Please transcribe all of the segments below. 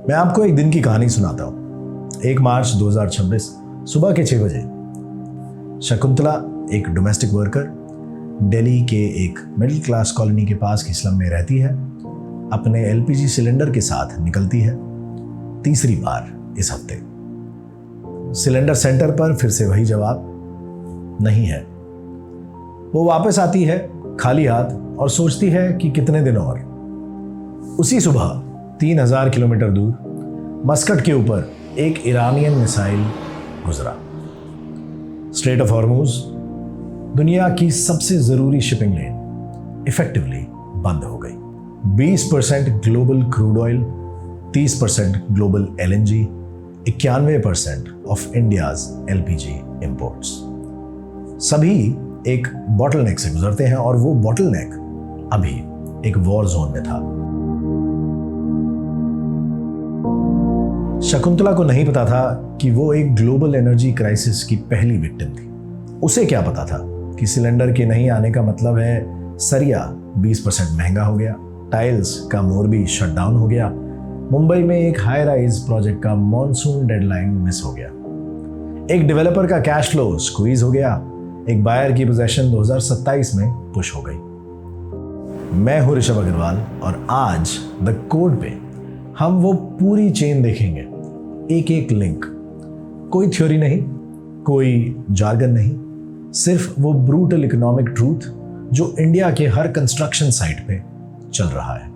मैं आपको एक दिन की कहानी सुनाता हूँ। 1 मार्च 2026 सुबह के 6 बजे शकुंतला, एक डोमेस्टिक वर्कर, दिल्ली के एक मिडिल क्लास कॉलोनी के पास की स्लम में रहती है। अपने एलपीजी सिलेंडर के साथ निकलती है तीसरी बार इस हफ्ते। सिलेंडर सेंटर पर फिर से वही जवाब नहीं है। वो वापस आती है खाली हाथ और सोचती है कि कितने दिन और। उसी सुबह 3000 किलोमीटर दूर मस्कट के ऊपर एक ईरानियन मिसाइल गुजरा। स्ट्रेट ऑफ हॉर्मुज, दुनिया की सबसे जरूरी शिपिंग लेन, इफेक्टिवली बंद हो गई। 20% global crude oil, 30% global LNG, 91% of India's LPG imports, सभी एक बॉटलनेक से गुजरते हैं और वो बॉटलनेक अभी एक वॉर जोन में था। शकुंतला को नहीं पता था कि वो एक ग्लोबल एनर्जी क्राइसिस की पहली विक्टिम थी। उसे क्या पता था कि सिलेंडर के नहीं आने का मतलब है सरिया 20% महंगा हो गया, टाइल्स का मोरबी शटडाउन हो गया, मुंबई में एक हाई राइज प्रोजेक्ट का मॉनसून डेडलाइन मिस हो गया, एक डेवलपर का कैश फ्लो स्क्वीज हो गया, एक बायर की पोजीशन 2027 में पुश हो गई। मैं हूं ऋषभ अग्रवाल और आज द कोड पे हम वो पूरी चेन देखेंगे, एक एक लिंक। कोई थ्योरी नहीं, कोई जार्गन नहीं, सिर्फ वो ब्रूटल इकोनॉमिक ट्रूथ जो इंडिया के हर कंस्ट्रक्शन साइट पे चल रहा है।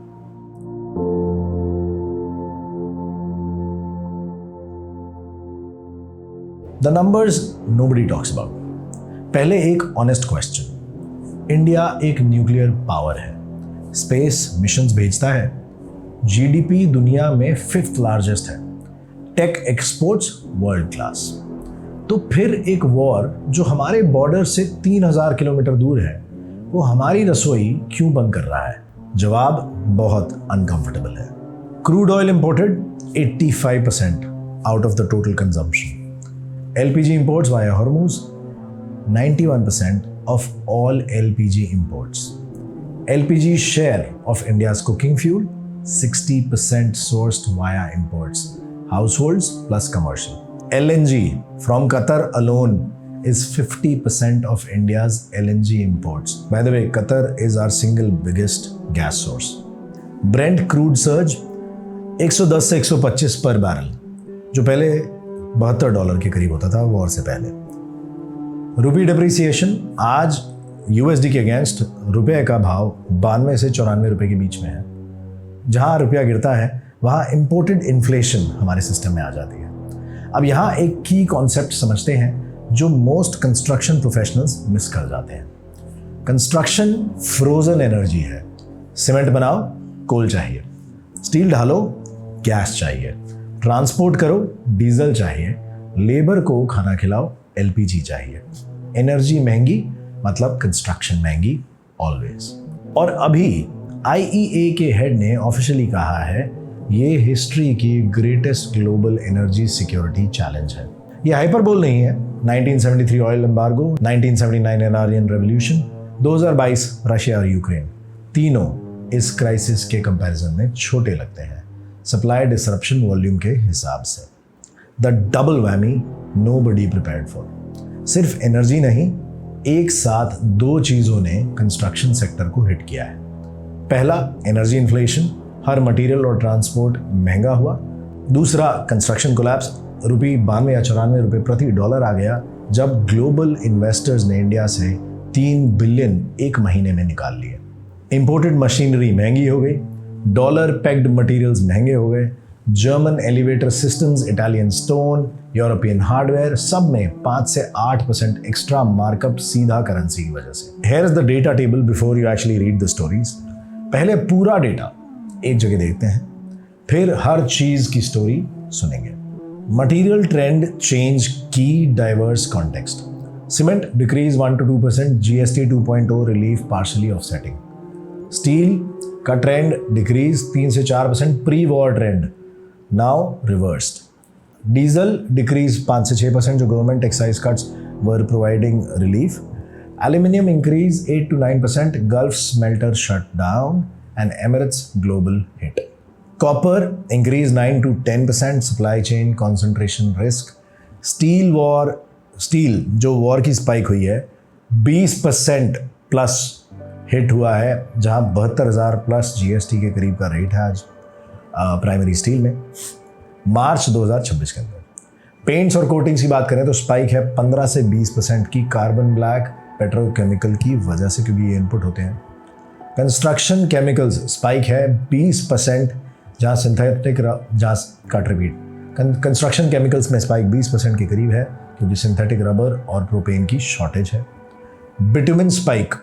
The numbers nobody talks about. पहले एक ऑनेस्ट क्वेश्चन। इंडिया एक न्यूक्लियर पावर है, स्पेस मिशंस भेजता है, जीडीपी दुनिया में 5th लार्जेस्ट है, टेक एक्सपोर्ट्स वर्ल्ड क्लास। तो फिर एक वॉर जो हमारे बॉर्डर से 3000 किलोमीटर दूर है, वो हमारी रसोई क्यों बंद कर रहा है? जवाब बहुत अनकंफर्टेबल है। Crude oil imported 85% out of the total consumption. LPG imports via Hormuz 91% of all LPG imports. LPG share of India's cooking fuel 60% sourced via imports, households plus commercial. LNG from Qatar alone is 50% of India's LNG imports. By the way, Qatar is our single biggest gas source. Brent crude surge 110 से 125 पर barrel, जो पहले $72 के करीब होता था war से पहले। रुपी डिप्रिसिएशन, आज यूएसडी के अगेंस्ट रुपये का भाव 92 से 94 रुपये के बीच में है। जहां रुपया गिरता है वहां इंपोर्टेड इन्फ्लेशन हमारे सिस्टम में आ जाती है। अब यहां एक की कॉन्सेप्ट समझते हैं जो मोस्ट कंस्ट्रक्शन प्रोफेशनल्स मिस कर जाते हैं। कंस्ट्रक्शन फ्रोजन एनर्जी है। सीमेंट बनाओ, कोल चाहिए, स्टील ढालो, गैस चाहिए, ट्रांसपोर्ट करो, डीजल चाहिए, लेबर को खाना खिलाओ, एलपीजी चाहिए। एनर्जी महंगी मतलब कंस्ट्रक्शन महंगी ऑलवेज। और अभी आईईए के हेड ने ऑफिशियली कहा है ये हिस्ट्री की greatest global energy security challenge है। ये हाइपरबोल नहीं है। 1973 oil embargo, 1979 Iranian revolution, 2022 Russia और यूक्रेन, तीनों इस क्राइसिस के कंपैरिजन में छोटे लगते हैं सप्लाई डिसरप्शन वॉल्यूम के हिसाब से। The double whammy nobody prepared for. सिर्फ एनर्जी नहीं, एक साथ 2 चीजों ने कंस्ट्रक्शन सेक्टर को हिट किया है। पहला, एनर्जी इन्फ्लेशन, हर मटेरियल और ट्रांसपोर्ट महंगा हुआ। दूसरा, कंस्ट्रक्शन कोलैप्स, रुपये 92 या 94 रुपये प्रति डॉलर आ गया जब ग्लोबल इन्वेस्टर्स ने इंडिया से 3 बिलियन एक महीने में निकाल लिए। इंपोर्टेड मशीनरी महंगी हो गई, डॉलर पेग्ड मटेरियल्स महंगे हो गए, German elevator systems, Italian stone, European hardware, सब में 5 से 8% एक्स्ट्रा मार्कअप सीधा करेंसी की वजह से। Here is the data table before you actually read the stories. पहले पूरा डेटा एक जगह देखते हैं, फिर हर चीज की स्टोरी सुनेंगे। मटेरियल ट्रेंड चेंज की diverse context. Cement decrease 1 to 2%, GST 2.0 relief partially offsetting. Steel का ट्रेंड डिक्रीज 3 से 4%, pre war trend now reversed. Diesel decrease 5 से 6%, जो government excise cuts were providing relief. Aluminium increase 8 to 9%, Gulf smelter shut down, and Emirates global hit. Copper increase 9 to 10%, supply chain concentration risk. Steel जो war की spike हुई है 20% plus hit हुआ है, जहां 72,000 plus GST के करीब का रेट है आज प्राइमरी स्टील में मार्च 2026 के अंदर। पेंट्स और कोटिंग्स की बात करें तो स्पाइक है 15 से 20% की कार्बन ब्लैक पेट्रोकेमिकल की वजह से, क्योंकि ये इनपुट होते हैं। कंस्ट्रक्शन केमिकल्स स्पाइक है 20%, जहाँ सिंथेटिक कंस्ट्रक्शन केमिकल्स में स्पाइक 20% के करीब है, क्योंकि सिंथेटिक रबर और प्रोपेन की शॉर्टेज है। बिटुमिन स्पाइक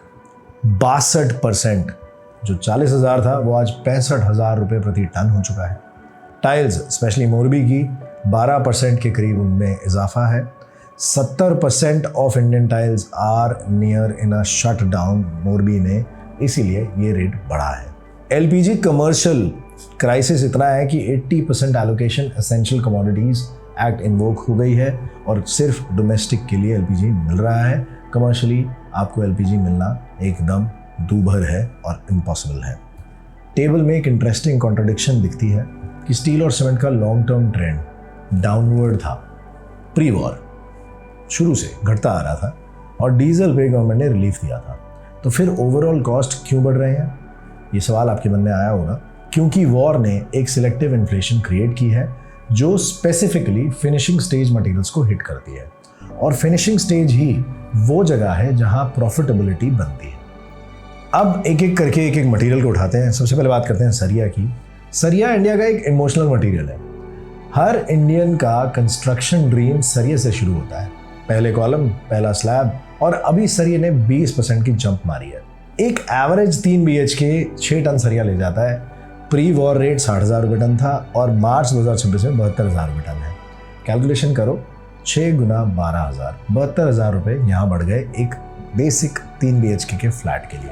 62%, जो 40,000 था वो आज 65,000 रुपये प्रति टन हो चुका है। टाइल्स स्पेशली मोरबी की 12% के करीब उनमें इजाफा है। 70% of Indian tiles are near in a shut down Morbi में, इसीलिए ये रेट बढ़ा है। एलपीजी कमर्शियल क्राइसिस इतना है कि 80% allocation essential commodities act invoke हो गई है और सिर्फ डोमेस्टिक के लिए एलपीजी मिल रहा है। कमर्शियली आपको एलपीजी मिलना एकदम दूभर है और इम्पॉसिबल है। टेबल में एक इंटरेस्टिंग कॉन्ट्रडिक्शन दिखती है कि स्टील और सीमेंट का लॉन्ग टर्म ट्रेंड डाउनवर्ड था, प्री वॉर शुरू से घटता आ रहा था और डीजल पे गवर्नमेंट ने रिलीफ दिया था, तो फिर ओवरऑल कॉस्ट क्यों बढ़ रहे हैं? ये सवाल आपके मन में आया होगा। क्योंकि वॉर ने एक सिलेक्टिव इन्फ्लेशन क्रिएट की है जो स्पेसिफिकली फिनिशिंग स्टेज मटेरियल्स को हिट करती है, और फिनिशिंग स्टेज ही वो जगह है जहां प्रॉफिटेबिलिटी बनती है। अब एक एक करके एक एक मटेरियल को उठाते हैं। सबसे पहले बात करते हैं सरिया की। सरिया इंडिया का एक इमोशनल मटेरियल है। हर इंडियन का कंस्ट्रक्शन ड्रीम सरिया से शुरू होता है। पहले कॉलम, पहला स्लैब, और अभी सरिया ने 20% की जंप मारी है। एक एवरेज 3 BHK 6 टन सरिया ले जाता है। प्री वॉर रेट 60,000 रुपये टन था और मार्च 2026 में 72,000 रुपये टन है। कैलकुलेशन करो, 6 गुना 12,000, 72,000 रुपये यहाँ बढ़ गए एक बेसिक 3 BHK के फ्लैट के लिए,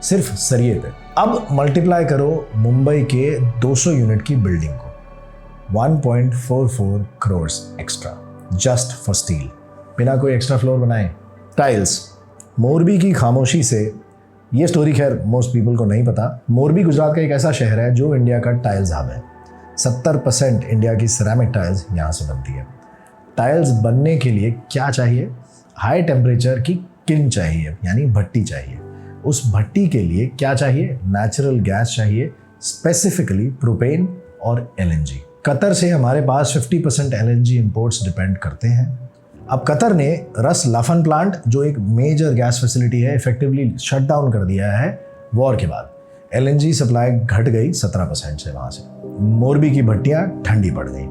सिर्फ सरिये पे। अब मल्टीप्लाई करो मुंबई के 200 यूनिट की बिल्डिंग को, 1.44 crore extra just for steel, बिना कोई एक्स्ट्रा फ्लोर बनाए। टाइल्स, मोरबी की खामोशी से, ये स्टोरी खैर मोस्ट पीपल को नहीं पता। मोरबी गुजरात का एक ऐसा शहर है जो इंडिया का टाइल्स हब है। 70% इंडिया की सिरेमिक टाइल्स यहाँ से बनती है। टाइल्स बनने के लिए क्या चाहिए? हाई टेम्परेचर की किल्न चाहिए, यानी भट्टी चाहिए। उस भट्टी के लिए क्या चाहिए? नेचुरल गैस चाहिए, स्पेसिफिकली प्रोपेन और एलएनजी। कतर से हमारे पास 50% एलएनजी इंपोर्ट्स डिपेंड करते हैं। अब कतर ने रस लाफन प्लांट, जो एक मेजर गैस फैसिलिटी है, इफेक्टिवली शट डाउन कर दिया है वॉर के बाद। एलएनजी सप्लाई घट गई 17% से वहाँ से। मोरबी की भट्टियाँ ठंडी पड़ गई।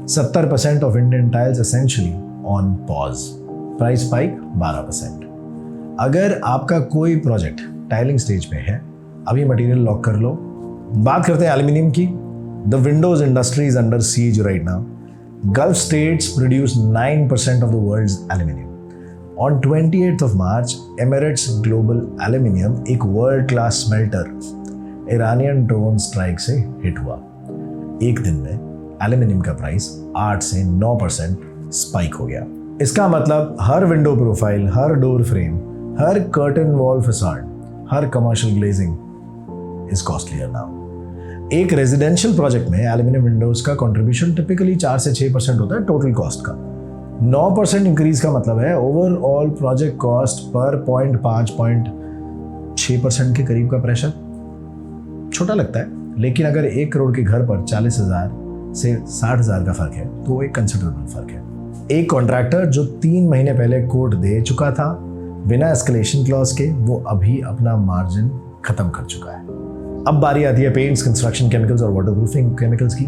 70% of Indian tiles essentially on pause. Price spike 12%। अगर आपका कोई प्रोजेक्ट टाइलिंग स्टेज पे है, अभी मटेरियल लॉक कर लो। बात करते हैं एल्यूमिनियम की। The Windows industry is under seize right now. Gulf states produce 9% of the world's aluminium. On 28th of March, Emirates Global Aluminium, एक world class smelter, Iranian drone strike से hit हुआ। एक दिन में एल्यूमिनियम का price 8 से 9% spike हो गया। इसका मतलब हर विंडो प्रोफाइल, हर डोर फ्रेम, हर कर्टन वॉल फसाड, हर commercial glazing is costlier now. एक रेजिडेंशियल प्रोजेक्ट में एल्यूमिनियम विंडोज का कंट्रीब्यूशन टिपिकली 4 से 6% होता है टोटल कॉस्ट का। 9% इंक्रीज का मतलब है ओवरऑल प्रोजेक्ट कॉस्ट पर 0.5-0.6% के करीब का प्रेशर। छोटा लगता है, लेकिन अगर 1 करोड़ के घर पर 40,000 से 60,000 का फर्क है तो एक कंसिडरेबल फर्क है। एक कॉन्ट्रैक्टर जो 3 महीने पहले कोट दे चुका था बिना एस्केलेशन क्लॉज के, वो अभी अपना मार्जिन खत्म कर चुका है। अब बारी आती है पेंट्स, कंस्ट्रक्शन केमिकल्स और वाटरप्रूफिंग केमिकल्स की।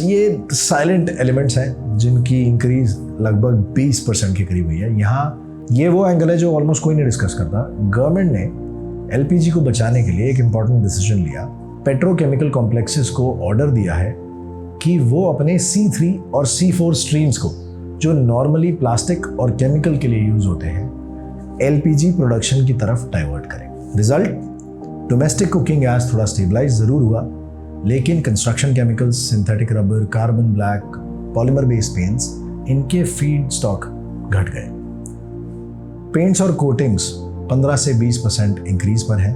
ये साइलेंट एलिमेंट्स हैं जिनकी इंक्रीज लगभग 20% के करीब हुई है। यहाँ ये वो एंगल है जो ऑलमोस्ट कोई नहीं डिस्कस करता। गवर्नमेंट ने एलपीजी को बचाने के लिए एक इंपॉर्टेंट डिसीजन लिया। पेट्रोकेमिकल कॉम्प्लेक्सेस को ऑर्डर दिया है कि वो अपने C3 और C4 स्ट्रीम्स को, जो नॉर्मली प्लास्टिक और केमिकल के लिए यूज होते हैं, एलपीजी प्रोडक्शन की तरफ डाइवर्ट करें। रिजल्ट, डोमेस्टिक कुकिंग गैस थोड़ा स्टेबलाइज जरूर हुआ, लेकिन construction chemicals, synthetic rubber, carbon black, polymer based paints, इनके फीड स्टॉक घट गए। पेंट्स और कोटिंग्स 15 से 20% इंक्रीज पर है।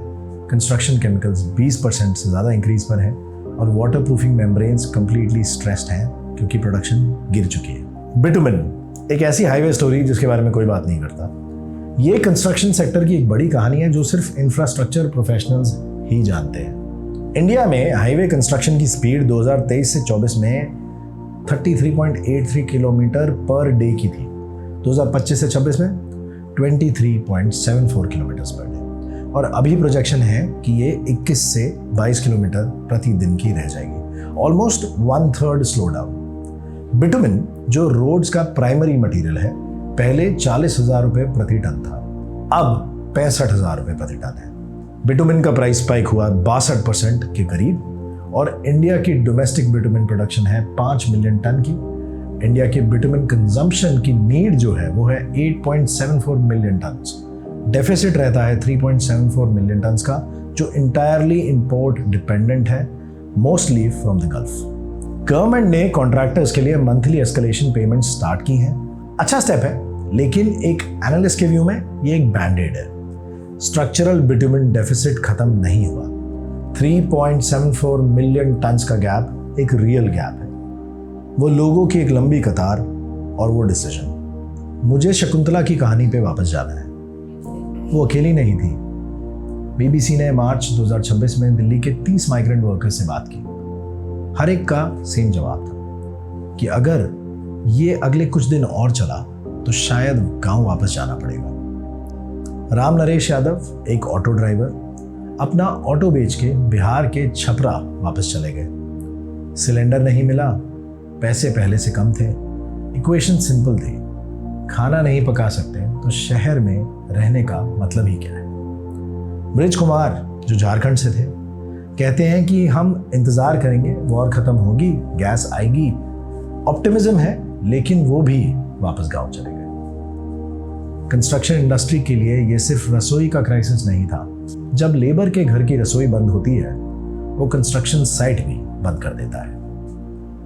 कंस्ट्रक्शन केमिकल्स 20% से ज़्यादा इंक्रीज पर है। और water proofing membranes completely stressed हैं क्योंकि प्रोडक्शन गिर चुकी है। बिटुमिन एक ऐसी हाईवे स्टोरी जिसके बारे में कोई बात नहीं करता। ये कंस्ट्रक्शन सेक्टर की एक बड़ी कहानी है जो सिर्फ इंफ्रास्ट्रक्चर प्रोफेशनल्स ही जानते हैं। इंडिया में हाईवे कंस्ट्रक्शन की स्पीड 2023 से 24 में 33.83 किलोमीटर पर डे की थी। 2025 से 26 में 23.74 किलोमीटर पर डे, और अभी प्रोजेक्शन है कि ये 21 से 22 किलोमीटर प्रतिदिन की रह जाएगी, ऑलमोस्ट 1/3 स्लो डाउन। बिटुमिन जो रोड्स का प्राइमरी मटेरियल है, पहले 40,000 रुपये प्रति टन था, अब 65,000 रुपये प्रति टन है। बिटुमिन का प्राइस स्पाइक हुआ 62% के करीब, और इंडिया की डोमेस्टिक बिटुमिन प्रोडक्शन है 5 मिलियन टन की। इंडिया के बिटुमिन कंजम्पशन की नीड जो है वो है 8.74 मिलियन टन्स। डेफिसिट रहता है 3.74 मिलियन टन्स का, जो इंटायरली इंपोर्ट डिपेंडेंट है, mostly from the gulf. Government ने कॉन्ट्रैक्टर्स के लिए मंथली एस्केलेशन पेमेंट स्टार्ट की हैं। अच्छा स्टेप है, लेकिन एक एनालिस्ट के व्यू में ये एक बैंडेड है। स्ट्रक्चरल बिटुमिन डेफिसिट खत्म नहीं हुआ। 3.74 मिलियन टन्स का गैप एक रियल गैप है, वो लोगों की एक लंबी कतार और वो डिसीजन। मुझे शकुंतला की कहानी पे वापस जाना है। वो अकेली नहीं थी। बीबीसी ने मार्च 2026 में दिल्ली के 30 माइग्रेंट वर्कर्स से बात की। हर एक का सेम जवाब था कि अगर ये अगले कुछ दिन और चला तो शायद गांव वापस जाना पड़ेगा। राम नरेश यादव एक ऑटो ड्राइवर अपना ऑटो बेच के बिहार के छपरा वापस चले गए। सिलेंडर नहीं मिला, पैसे पहले से कम थे, इक्वेशन सिंपल थी, खाना नहीं पका सकते तो शहर में रहने का मतलब ही क्या है। ब्रिज कुमार जो झारखंड से थे, कहते हैं कि हम इंतजार करेंगे, वॉर खत्म होगी, गैस आएगी। ऑप्टिमिज्म है, लेकिन वो भी वापस गांव चले गए। कंस्ट्रक्शन इंडस्ट्री के लिए ये सिर्फ रसोई का क्राइसिस नहीं था। जब लेबर के घर की रसोई बंद होती है, वो कंस्ट्रक्शन साइट भी बंद कर देता है।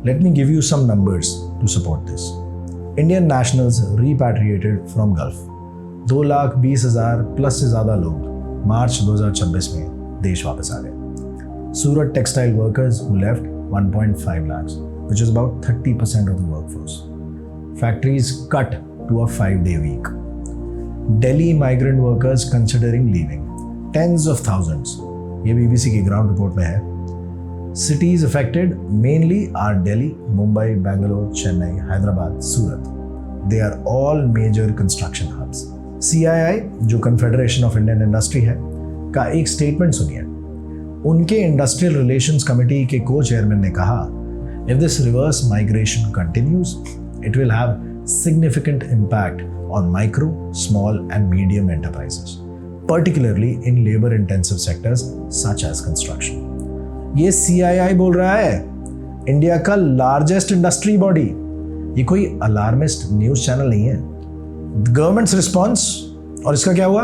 Let me give you some numbers to support this. Indian nationals repatriated from Gulf 2,20,000 plus से ज़्यादा लोग मार्च 2026 में देश वापस आ गए। सूरत textile workers who left 1.5 lakhs, which is about 30% of the workforce. Factories cut to a 5-day week. Delhi migrant workers considering leaving, tens of thousands. ये BBC की ग्राउंड रिपोर्ट में है। Cities affected mainly are Delhi, Mumbai, Bangalore, Chennai, Hyderabad, Surat. They are all major construction hubs. CII जो confederation of Indian industry है का एक statement सुनिए। उनके इंडस्ट्रियल रिलेशंस कमेटी के को चेयरमैन ने कहा, if this reverse migration continues, it will have significant impact on micro, small and medium enterprises, particularly in labor-intensive sectors such as construction. ये CII बोल रहा है, इंडिया का लार्जेस्ट इंडस्ट्री बॉडी। ये कोई अलार्मिस्ट न्यूज चैनल नहीं है। Governments response, और इसका क्या हुआ?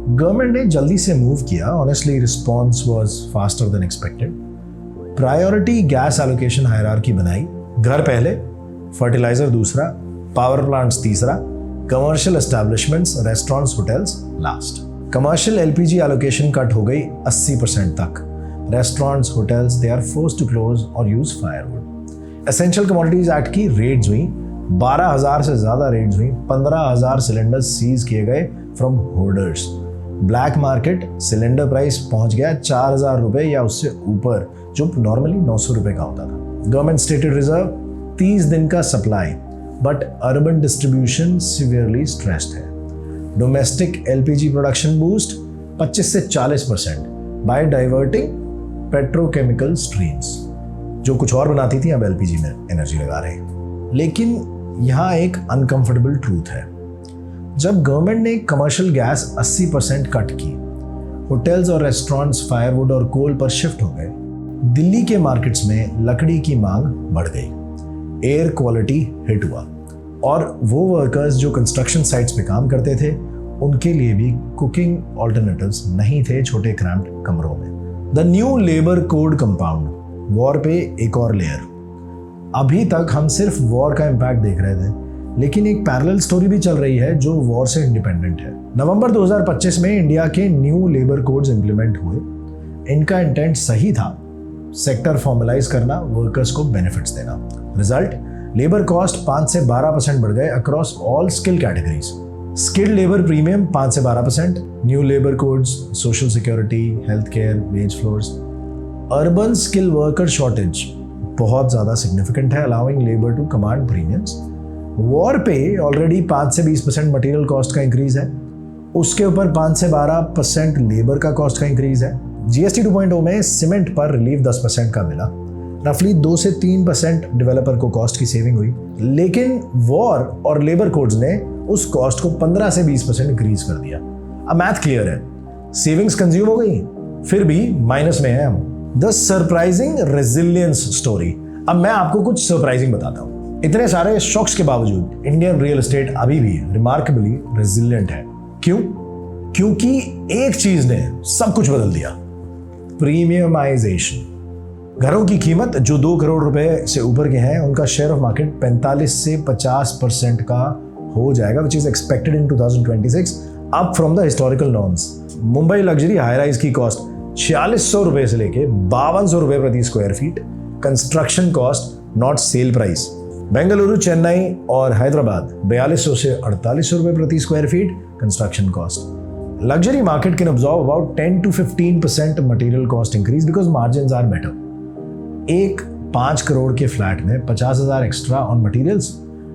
गवर्नमेंट ने जल्दी से मूव किया। Honestly response was faster than expected. Priority gas allocation hierarchy बनाई। घर पहले, फर्टिलाइजर दूसरा, पावर प्लांट्स तीसरा, commercial establishment, restaurants, hotels last. Commercial LPG allocation cut हो गई 80% तक। Restaurants, hotels they are forced to close और use firewood. Essential commodities act की रेड्स हुई, 12,000 से ज्यादा रेड्स हुई। 15,000 सिलेंडर्स सीज किए गए from hoarders. Black market cylinder price पहुंच गया 4,000 रुपए या उससे ऊपर, जो नॉर्मली 900 रुपए का होता था। गवर्नमेंट स्टेटेड रिजर्व 30 दिन का supply, but urban distribution severely stressed है। डोमेस्टिक LPG प्रोडक्शन बूस्ट 25 से 40% बाय डाइवर्टिंग पेट्रोकेमिकल स्ट्रीम्स, जो कुछ और बनाती थी अब LPG में एनर्जी लगा रहे हैं। लेकिन यहाँ एक अनकंफर्टेबल ट्रूथ है। जब गवर्नमेंट ने कमर्शियल गैस 80% कट की, होटल्स और रेस्टोरेंट्स फायरवुड और कोल पर शिफ्ट हो गए, दिल्ली के मार्केट्स में लकड़ी की मांग बढ़ गई, एयर क्वालिटी हिट हुआ, और वो वर्कर्स जो कंस्ट्रक्शन साइट्स पे काम करते थे, उनके लिए भी कुकिंग ऑल्टरनेटिव्स नहीं थे छोटे क्रैम्प्ड कमरों में। The new labour code compound, war पे एक और लेयर। अभी तक हम सिर्फ वॉर का इम्पैक्ट देख रहे थे, लेकिन एक पैरेलल स्टोरी भी चल रही है जो वॉर से इंडिपेंडेंट है। नवंबर 2025 में इंडिया के न्यू लेबर कोड्स इंप्लीमेंट हुए। इनका इंटेंट सही था, सेक्टर फॉर्मलाइज करना, वर्कर्स को बेनिफिट्स देना। रिजल्ट, लेबर कॉस्ट 5 से 12% बढ़ गए across all skill categories. Skilled labour premium 5 से 12%, new labour codes, social security, health care, wage floors. Urban skill worker shortage बहुत ज़्यादा सिग्निफिकेंट है, allowing labour to command premiums. War पे already 5 से 20% material cost का इंक्रीज है, उसके ऊपर 5 से 12% लेबर का कॉस्ट का इंक्रीज है। जीएसटी 2.0 में सीमेंट पर रिलीफ 10% का मिला, रफली 2 से 3% डेवलपर को कॉस्ट की सेविंग हुई। लेकिन वॉर और लेबर कोड्स ने उस कॉस्ट को 15 से 20% इंक्रीज कर दिया। अब मैथ क्लियर है, सेविंग्स कंज्यूम हो गई, फिर भी माइनस में है हम। The surprising resilience story. अब मैं आपको कुछ सरप्राइजिंग बताता हूँ। इतने सारे शॉक्स के बावजूद इंडियन रियल एस्टेट अभी भी रिमार्केबली रेजिलियंट है। क्यों? क्योंकि एक चीज ने सब कुछ बदल दिया, प्रीमियमाइजेशन। घरों की कीमत जो 2 करोड़ रुपए से ऊपर के हैं, उनका शेयर ऑफ मार्केट 45 से 50% का हो जाएगा, which is expected in 2026, up from the historical norms. Mumbai luxury high rise की कॉस्ट 4600 रुपए से लेके 5200 रुपए प्रति square feet, construction cost not sale price. Bengaluru, Chennai और हैदराबाद 4200 से 4800 रुपए प्रति square feet, construction cost. Luxury market can absorb about 10 to 15% material cost increase because margins are better. एक 5 करोड़ के फ्लैट में 50,000 extra on materials,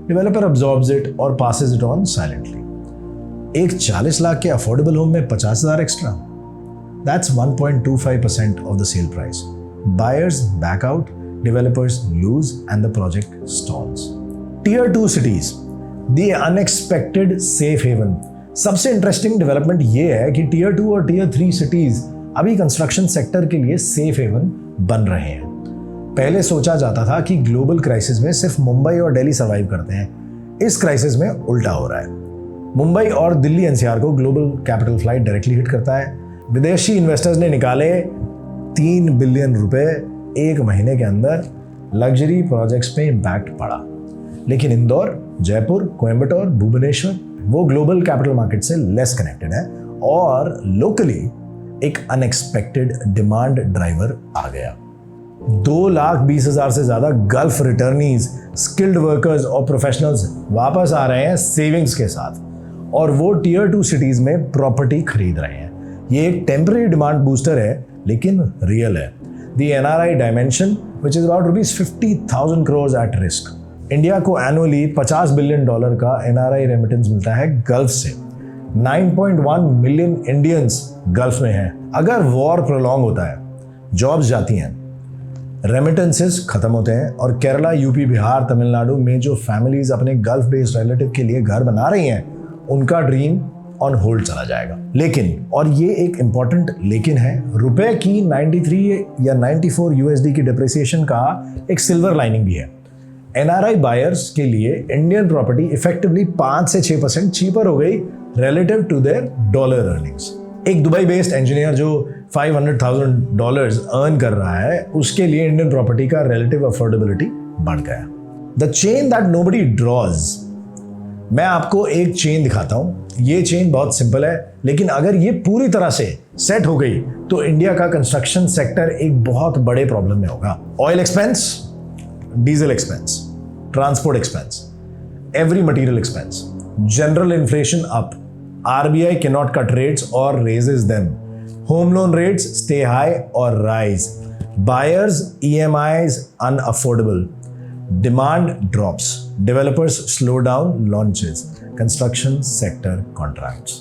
developer absorbs it और passes it on silently. एक 40 लाख के अफोर्डेबल होम में 50,000 extra, that's 1.25% of the sale price. Buyers back out, developers lose and the project stalls. Tier 2 cities, the unexpected safe haven. सबसे interesting development ये है कि tier 2 और टीयर 3 सिटीज अभी कंस्ट्रक्शन सेक्टर के लिए सेफ हेवन बन रहे हैं। पहले सोचा जाता था कि ग्लोबल क्राइसिस में सिर्फ मुंबई और दिल्ली सर्वाइव करते हैं, इस क्राइसिस में उल्टा हो रहा है। मुंबई और दिल्ली एनसीआर को global capital flight directly hit करता है। विदेशी इन्वेस्टर्स ने निकाले 3 बिलियन रुपए एक महीने के अंदर, लग्जरी प्रोजेक्ट्स पे इम्पैक्ट पड़ा। लेकिन इंदौर, जयपुर, कोयम्बटूर, भुवनेश्वर वो ग्लोबल कैपिटल मार्केट से लेस कनेक्टेड है और लोकली एक अनएक्सपेक्टेड डिमांड ड्राइवर आ गया। 2,20,000 से ज्यादा गल्फ रिटर्नीज, स्किल्ड वर्कर्स और प्रोफेशनल्स वापस आ रहे हैं सेविंग्स के साथ, और वो टीयर 2 सिटीज में प्रॉपर्टी खरीद रहे हैं। ये एक टेम्पररी डिमांड बूस्टर है, लेकिन रियल है। The NRI dimension, which is about ₹50,000 crores at risk. India को एनुअली $50 बिलियन का एनआरआई रेमिटेंस मिलता है गल्फ से। 9.1 मिलियन इंडियंस गल्फ में हैं। अगर वॉर प्रोलॉन्ग होता है, जॉब्स जाती हैं, रेमिटेंसेस खत्म होते हैं, और केरला, यूपी, बिहार, तमिलनाडु में जो फैमिलीज अपने गल्फ बेस्ड रिलेटिव के लिए घर बना रही हैं, उनका ड्रीम ऑन होल्ड चला जाएगा। लेकिन, और ये एक इंपॉर्टेंट लेकिन है, रुपए की 93 या 94 USD की डिप्रिसिएशन का एक सिल्वर लाइनिंग भी है। एनआरआई बायर्स के लिए इंडियन प्रॉपर्टी इफेक्टिवली 5 से 6% चीपर हो गई relative to their dollar earnings. एक दुबई बेस्ड इंजीनियर जो $500,000 अर्न कर रहा है, उसके लिए इंडियन प्रॉपर्टी का रिलेटिव अफोर्डेबिलिटी बढ़ गया। The chain that nobody draws. मैं आपको एक चेन दिखाता हूं। ये चेन बहुत सिंपल है, लेकिन अगर ये पूरी तरह से सेट हो गई तो इंडिया का कंस्ट्रक्शन सेक्टर एक बहुत बड़े प्रॉब्लम में होगा। Oil expense, diesel expense, transport expense, every material expense, general inflation up, RBI cannot cut rates or raises them, home loan rates stay high or rise, buyers EMIs unaffordable, demand drops, developers slow down launches, construction sector contracts।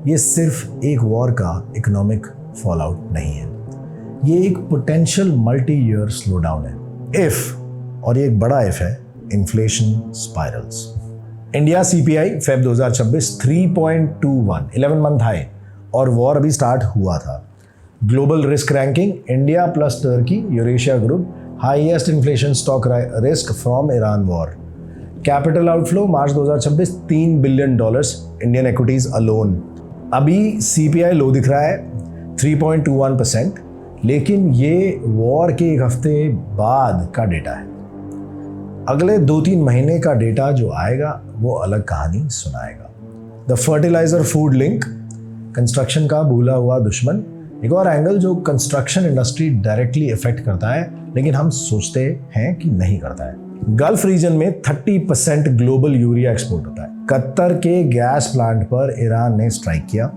ये सिर्फ एक war का economic fallout नहीं है, ये एक potential multi year slow down है। If, और ये एक बड़ा इफ है, inflation spirals. India CPI Feb 2026 3.21, 11 month high, और वॉर अभी स्टार्ट हुआ था। Global risk ranking, India plus Turkey, Eurasia group, highest inflation stock risk from Iran war. Capital outflow March 2026 $3 billion Indian equities alone. अभी CPI लो दिख रहा है 3.21%, लेकिन ये वॉर के एक हफ्ते बाद का डेटा है। अगले 2-3 महीने का डेटा जो आएगा वो अलग कहानी सुनाएगा। The fertiliser food link, construction का भूला हुआ दुश्मन, एक और एंगल जो कंस्ट्रक्शन इंडस्ट्री डायरेक्टली इफेक्ट करता है लेकिन हम सोचते हैं कि नहीं करता है। गल्फ रीजन में 30% ग्लोबल यूरिया एक्सपोर्ट होता है। कतर के गैस प्लांट पर ईरान ने स्ट्राइक किया,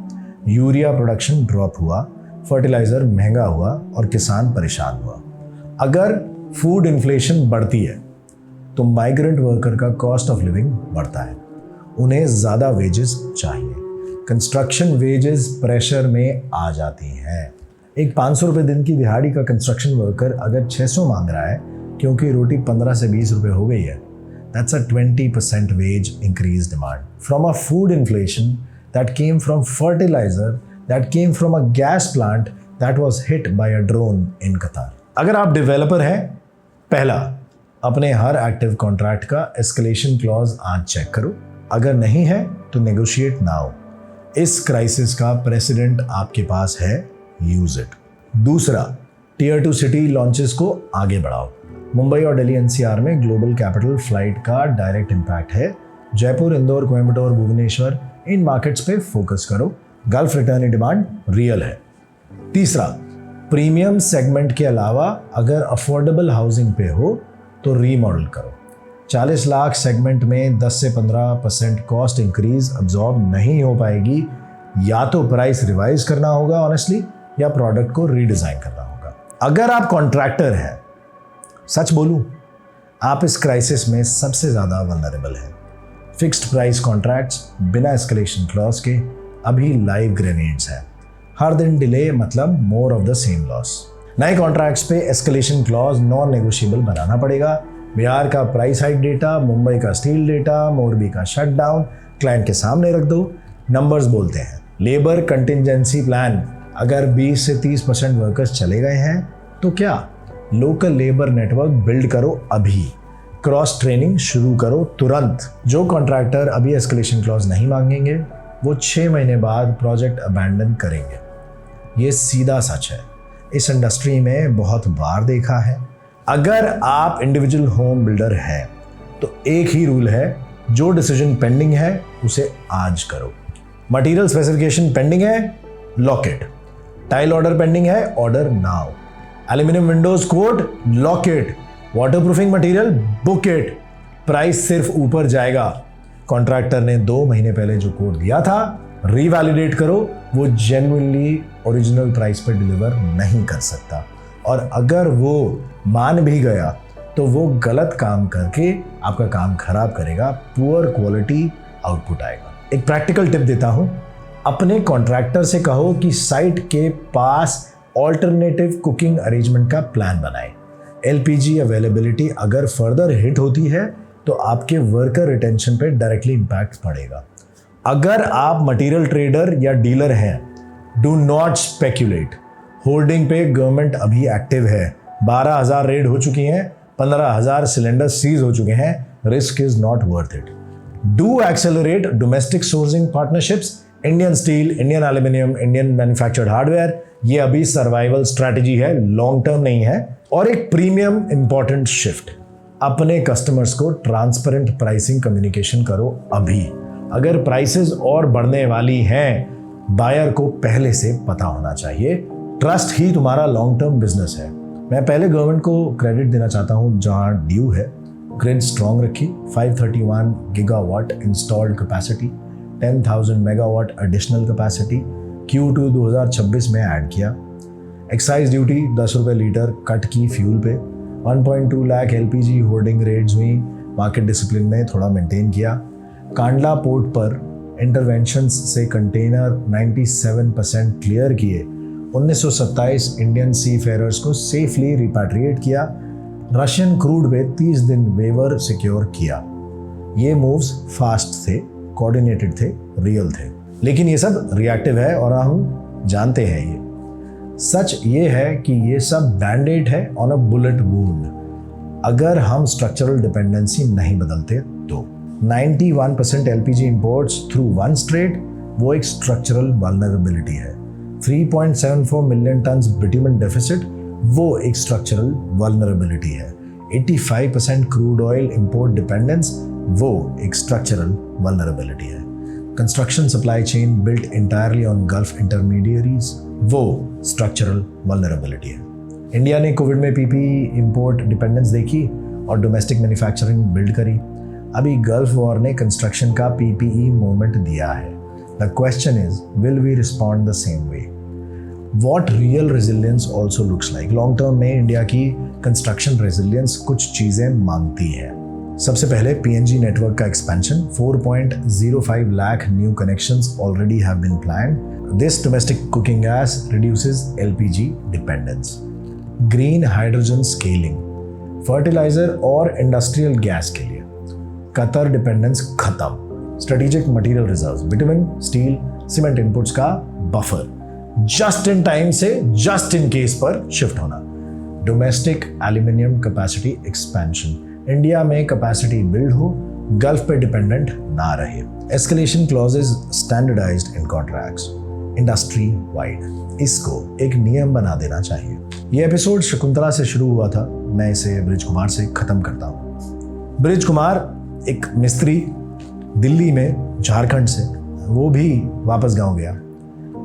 यूरिया प्रोडक्शन ड्रॉप हुआ, फर्टिलाइजर महंगा हुआ और किसान परेशान हुआ। अगर फूड इन्फ्लेशन बढ़ती है तो माइग्रेंट वर्कर का कॉस्ट ऑफ लिविंग बढ़ता है, उन्हें ज़्यादा वेजेस चाहिए, कंस्ट्रक्शन वेजेस प्रेशर में आ जाती हैं। एक 500 रुपये दिन की दिहाड़ी का कंस्ट्रक्शन वर्कर अगर 600 मांग रहा है क्योंकि रोटी 15 से 20 रुपये हो गई है, that's a 20% wage increase demand from a food inflation that came from fertiliser that came from a gas plant that was hit by a drone in Qatar. अगर आप डेवलपर हैं, पहला, अपने हर एक्टिव कॉन्ट्रैक्ट का एस्केलेशन क्लॉज आज check करो, अगर नहीं है तो नेगोशिएट नाउ। इस क्राइसिस का प्रेसिडेंट आपके पास है, यूज इट। दूसरा, टीयर 2 सिटी लॉन्चेस को आगे बढ़ाओ। मुंबई और दिल्ली एनसीआर में ग्लोबल कैपिटल फ्लाइट का डायरेक्ट इम्पैक्ट है। जयपुर, इंदौर, कोयंबटूर, भुवनेश्वर, इन मार्केट्स पे फोकस करो। गल्फ रिटर्न डिमांड रियल है। तीसरा, प्रीमियम सेगमेंट के अलावा अगर अफोर्डेबल हाउसिंग पे हो तो रीमॉडल करो। 40 लाख सेगमेंट में 10 से 15% कॉस्ट इंक्रीज अब्जॉर्ब नहीं हो पाएगी। या तो प्राइस रिवाइज करना होगा ऑनेस्टली, या प्रोडक्ट को रीडिजाइन करना होगा। अगर आप कॉन्ट्रैक्टर हैं, सच बोलूं, आप इस क्राइसिस में सबसे ज़्यादा वल्नरेबल हैं। फिक्स्ड प्राइस कॉन्ट्रैक्ट्स बिना एस्केलेशन क्लॉज के अभी लाइव ग्रेनेड्स हैं। हर दिन डिले मतलब more of the same loss. नए कॉन्ट्रैक्ट्स पे एस्केलेशन क्लॉज नॉन नेगोशिएबल बनाना पड़ेगा। बिहार का प्राइस हाइक डेटा, मुंबई का स्टील डेटा, मोरबी का शटडाउन क्लाइंट के सामने रख दो। नंबर्स बोलते हैं। लेबर कंटिंजेंसी प्लान, अगर 20 से 30% वर्कर्स चले गए हैं तो क्या, लोकल लेबर नेटवर्क बिल्ड करो अभी। क्रॉस ट्रेनिंग शुरू करो तुरंत। जो कॉन्ट्रैक्टर अभी एस्केलेशन क्लॉज नहीं मांगेंगे वो 6 महीने बाद प्रोजेक्ट अबैंडन करेंगे। ये सीधा सच है, इस इंडस्ट्री में बहुत बार देखा है। अगर आप इंडिविजुअल होम बिल्डर हैं तो एक ही रूल है, जो डिसीजन पेंडिंग है उसे आज करो। मटेरियल स्पेसिफिकेशन पेंडिंग है, lock it. Tile order pending है, order now. Aluminium windows code, lock it. Waterproofing material, book it. Price सिर्फ ऊपर जाएगा। कॉन्ट्रैक्टर ने 2 महीने पहले जो कोड दिया था, रीवैलिडेट करो, वो जेन्युइनली ओरिजिनल प्राइस पर डिलीवर नहीं कर सकता। और अगर वो मान भी गया तो वो गलत काम करके आपका काम खराब करेगा, पुअर क्वालिटी आउटपुट आएगा। एक प्रैक्टिकल टिप देता हूं, अपने कॉन्ट्रैक्टर से कहो कि साइट के पास ऑल्टरनेटिव कुकिंग अरेंजमेंट का प्लान बनाए। एलपीजी अवेलेबिलिटी अगर फर्दर हिट होती है तो आपके वर्कर रिटेंशन पे डायरेक्टली इंपैक्ट पड़ेगा। अगर आप मटेरियल ट्रेडर या डीलर हैं, डू नॉट स्पेक्यूलेट। होल्डिंग पे गवर्नमेंट अभी एक्टिव है। 12,000 रेड हो चुकी हैं, 15,000 सिलेंडर सीज हो चुके हैं। Risk is not worth it. Do accelerate domestic sourcing partnerships. Indian steel, Indian aluminium, Indian manufactured hardware, ये अभी सर्वाइवल स्ट्रैटेजी है, लॉन्ग टर्म नहीं है। और एक प्रीमियम इंपॉर्टेंट शिफ्ट, अपने कस्टमर्स को ट्रांसपेरेंट प्राइसिंग कम्युनिकेशन करो अभी। अगर प्राइसेस और बढ़ने वाली हैं, बायर को पहले से पता होना चाहिए। ट्रस्ट ही तुम्हारा लॉन्ग टर्म बिजनेस है। मैं पहले गवर्नमेंट को क्रेडिट देना चाहता हूं जहां ड्यू है। ग्रिड स्ट्रॉन्ग रखी, 531 gigawatt installed capacity, 10,000 megawatt additional capacity Q2 2026 में ऐड किया। एक्साइज ड्यूटी 10 रुपये लीटर कट की फ्यूल पे। 1.2 लाख LPG होल्डिंग रेट्स हुई, मार्केट डिसिप्लिन में थोड़ा मेंटेन किया। कांडला पोर्ट पर इंटरवेंशंस से कंटेनर 97% क्लियर किए। 1927 इंडियन सी फेयरर्स को सेफली रिपैट्रिएट किया। रशियन क्रूड पे 30 दिन वेवर सिक्योर किया। ये मूव्स फास्ट थे, कोऑर्डिनेटेड थे, रियल थे। लेकिन ये सब रिएक्टिव है और हम जानते हैं ये। सच ये है कि ये सब बैंडेड है ऑन अ बुलेट वूंड। अगर हम स्ट्रक्चरल डिपेंडेंसी नहीं बदलते तो 91% LPG imports through one straight, वो एक स्ट्रक्चरल वल्नरेबिलिटी है। 3.74 मिलियन टन्स बिटुमेन डेफिसिट, वो एक स्ट्रक्चरल वल्नरेबिलिटी है। 85% क्रूड ऑयल इंपोर्ट डिपेंडेंस, वो एक स्ट्रक्चरल वल्नरेबिलिटी है। Construction supply chain built entirely on Gulf intermediaries, वो स्ट्रक्चरल वल्नरेबिलिटी है। इंडिया ने कोविड में पीपीई इंपोर्ट डिपेंडेंस देखी और डोमेस्टिक मैन्युफैक्चरिंग बिल्ड करी। अभी गल्फ वॉर ने कंस्ट्रक्शन का पीपीई मूवमेंट दिया है। The question is, will we respond the same way? What real resilience also looks like? Long term में इंडिया की कंस्ट्रक्शन रेजिलियंस कुछ चीज़ें मांगती है। सबसे पहले पीएनजी नेटवर्क का expansion, 4.05 lakh new connections already have been planned. This domestic cooking gas reduces LPG dependence. Green hydrogen scaling, fertiliser और इंडस्ट्रियल गैस के लिए कतर डिपेंडेंस खत्म। Strategic material reserves, bitumen, steel, cement inputs का buffer just in time से just in case पर shift होना। Domestic aluminium capacity expansion, India में capacity build हो, गल्फ पे डिपेंडेंट ना रहे। Escalation clauses standardised in contracts, industry wide. इसको एक नियम बना देना चाहिए। ये एपिसोड शकुंतला से शुरू हुआ था, मैं इसे ब्रिज कुमार से खत्म करता हूँ। ब्रिज कुमार एक मिस्त्री, दिल्ली में, झारखंड से, वो भी वापस गांव गया।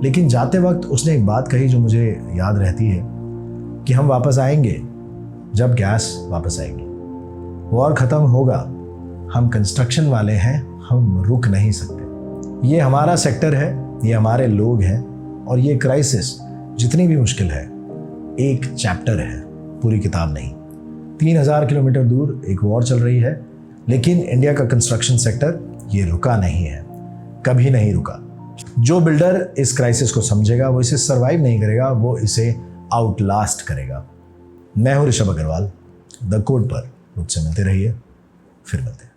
लेकिन जाते वक्त उसने एक बात कही जो मुझे याद रहती है कि हम वापस आएंगे जब गैस वापस आएगी। वॉर ख़त्म होगा, हम कंस्ट्रक्शन वाले हैं, हम रुक नहीं सकते। ये हमारा सेक्टर है, ये हमारे लोग हैं, और ये क्राइसिस जितनी भी मुश्किल है एक चैप्टर है, पूरी किताब नहीं। 3000 किलोमीटर दूर एक वॉर चल रही है, लेकिन इंडिया का कंस्ट्रक्शन सेक्टर ये रुका नहीं है, कभी नहीं रुका। जो बिल्डर इस क्राइसिस को समझेगा वो इसे सरवाइव नहीं करेगा, वो इसे आउटलास्ट करेगा। मैं हूं ऋषभ अग्रवाल। द कोड पर मुझसे मिलते रहिए, फिर मिलते हैं।